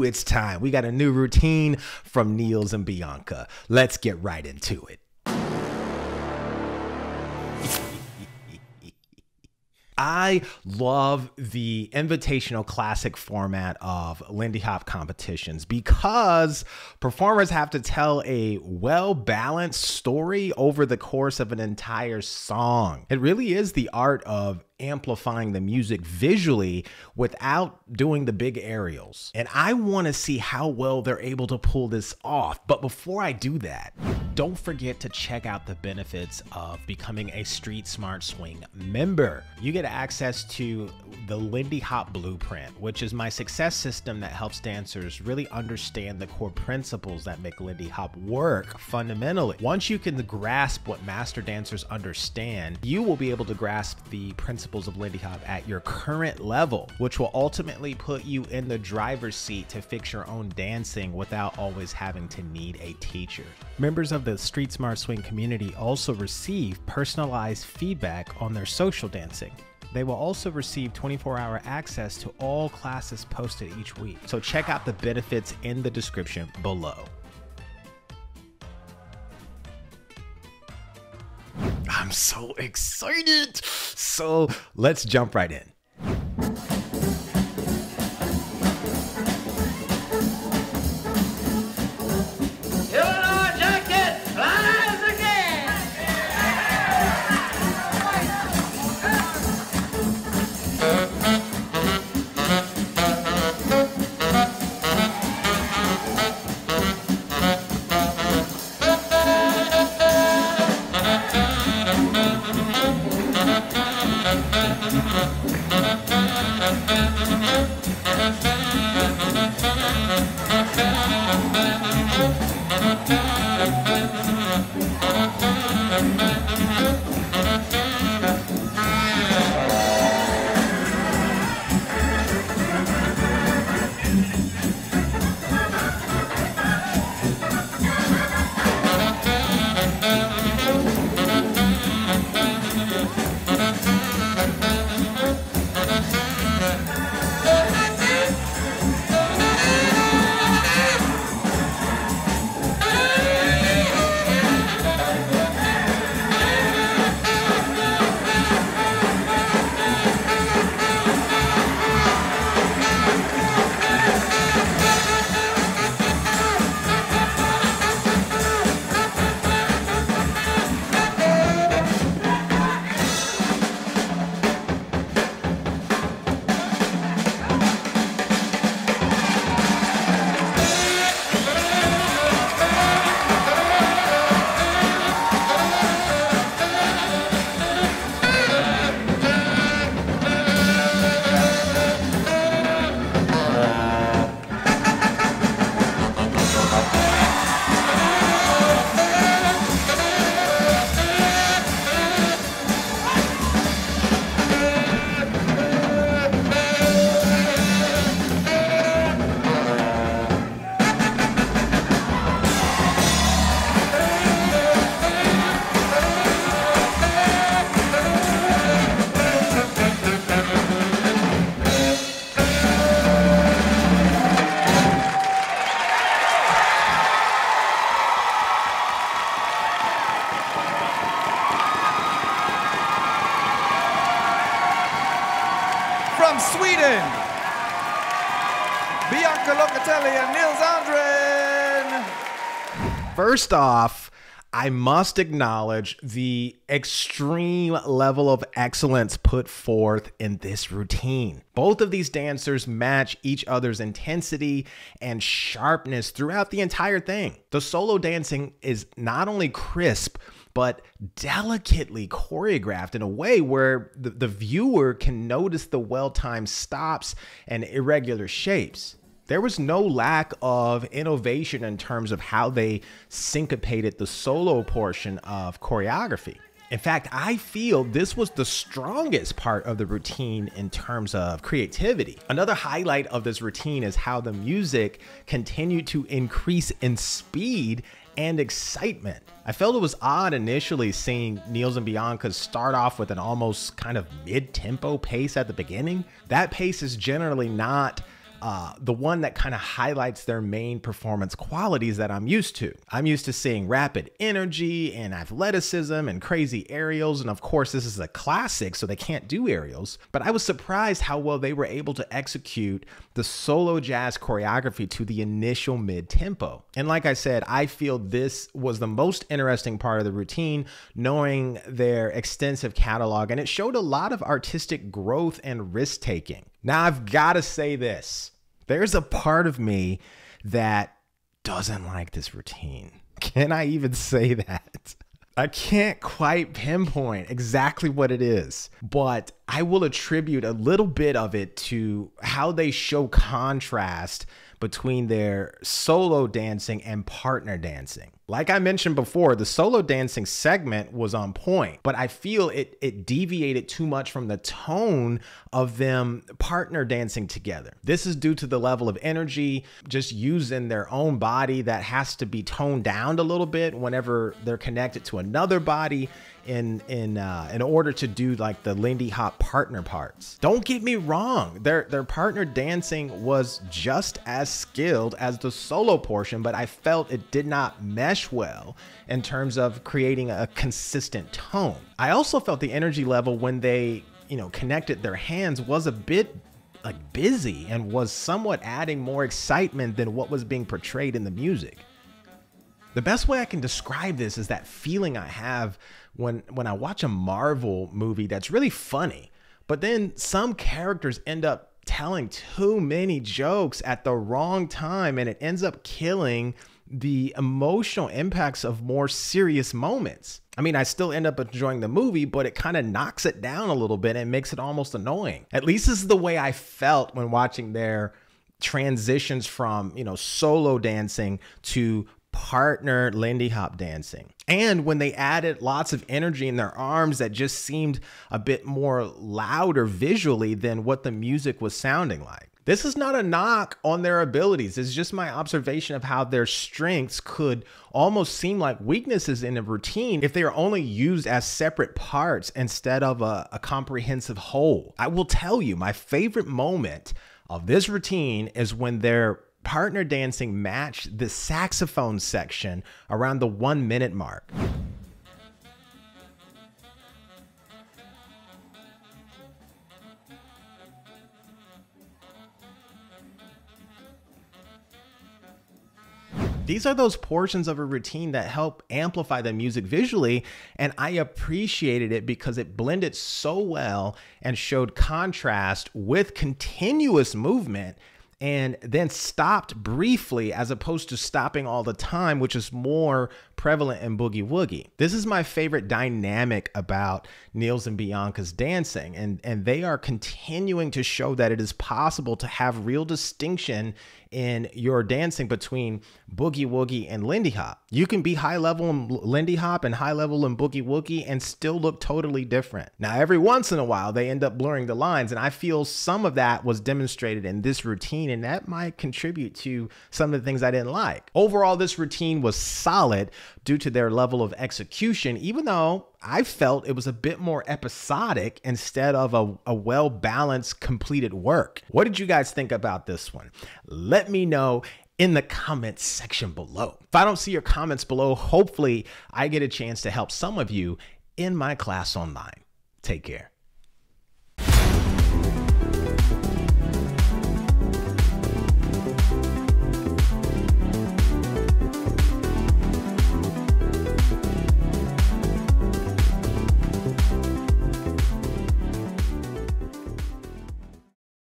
it's time. We got a new routine from Nils and Bianca. Let's get right into it. I love the Invitational classic format of Lindy Hop competitions because performers have to tell a well-balanced story over the course of an entire song. It really is the art of amplifying the music visually without doing the big aerials. And I want to see how well they're able to pull this off. But before I do that, don't forget to check out the benefits of becoming a Street Smart Swing member. You get access to the Lindy Hop Blueprint, which is my success system that helps dancers really understand the core principles that make Lindy Hop work fundamentally. Once you can grasp what master dancers understand, you will be able to grasp the principles of Lindy Hop at your current level, which will ultimately put you in the driver's seat to fix your own dancing without always having to need a teacher. Members of the Street Smart Swing community also receive personalized feedback on their social dancing. They will also receive 24-hour access to all classes posted each week. So check out the benefits in the description below. I'm so excited. So let's jump right in. From Sweden, Bianca Locatelli and Nils Andren. First off, I must acknowledge the extreme level of excellence put forth in this routine. Both of these dancers match each other's intensity and sharpness throughout the entire thing. The solo dancing is not only crisp, but delicately choreographed in a way where the viewer can notice the well-timed stops and irregular shapes. There was no lack of innovation in terms of how they syncopated the solo portion of choreography. In fact, I feel this was the strongest part of the routine in terms of creativity. Another highlight of this routine is how the music continued to increase in speed and excitement. I felt it was odd initially seeing Nils and Bianca start off with an almost kind of mid-tempo pace at the beginning. That pace is generally not the one that kind of highlights their main performance qualities that I'm used to. I'm used to seeing rapid energy and athleticism and crazy aerials. And of course, this is a classic, so they can't do aerials. But I was surprised how well they were able to execute the solo jazz choreography to the initial mid-tempo. And like I said, I feel this was the most interesting part of the routine, knowing their extensive catalog, and it showed a lot of artistic growth and risk-taking. Now, I've got to say this. There's a part of me that doesn't like this routine. Can I even say that? I can't quite pinpoint exactly what it is, but I will attribute a little bit of it to how they show contrast between their solo dancing and partner dancing. Like I mentioned before, the solo dancing segment was on point, but I feel it deviated too much from the tone of them partner dancing together. This is due to the level of energy, just using their own body that has to be toned down a little bit whenever they're connected to another body in order to do like the Lindy Hop partner parts. Don't get me wrong, their partner dancing was just as skilled as the solo portion, but I felt it did not mesh well in terms of creating a consistent tone. I also felt the energy level when they, connected their hands was a bit like busy and was somewhat adding more excitement than what was being portrayed in the music. The best way I can describe this is that feeling I have when I watch a Marvel movie that's really funny, but then some characters end up telling too many jokes at the wrong time, and it ends up killing the emotional impacts of more serious moments. I mean, I still end up enjoying the movie, but it kind of knocks it down a little bit and makes it almost annoying. At least this is the way I felt when watching their transitions from, solo dancing to partner Lindy Hop dancing. And when they added lots of energy in their arms that just seemed a bit more louder visually than what the music was sounding like. This is not a knock on their abilities. It's just my observation of how their strengths could almost seem like weaknesses in a routine if they are only used as separate parts instead of a comprehensive whole. I will tell you, my favorite moment of this routine is when their partner dancing matched the saxophone section around the 1 minute mark. These are those portions of a routine that help amplify the music visually, and I appreciated it because it blended so well and showed contrast with continuous movement and then stopped briefly as opposed to stopping all the time, which is more prevalent in Boogie Woogie. This is my favorite dynamic about Nils and Bianca's dancing, and they are continuing to show that it is possible to have real distinction in your dancing between Boogie Woogie and Lindy Hop. You can be high level in Lindy Hop and high level in Boogie Woogie and still look totally different. Now, every once in a while, they end up blurring the lines, and I feel some of that was demonstrated in this routine, and that might contribute to some of the things I didn't like. Overall, this routine was solid due to their level of execution, even though I felt it was a bit more episodic instead of a well-balanced, completed work. What did you guys think about this one? Let me know in the comments section below. If I don't see your comments below, hopefully I get a chance to help some of you in my class online. Take care.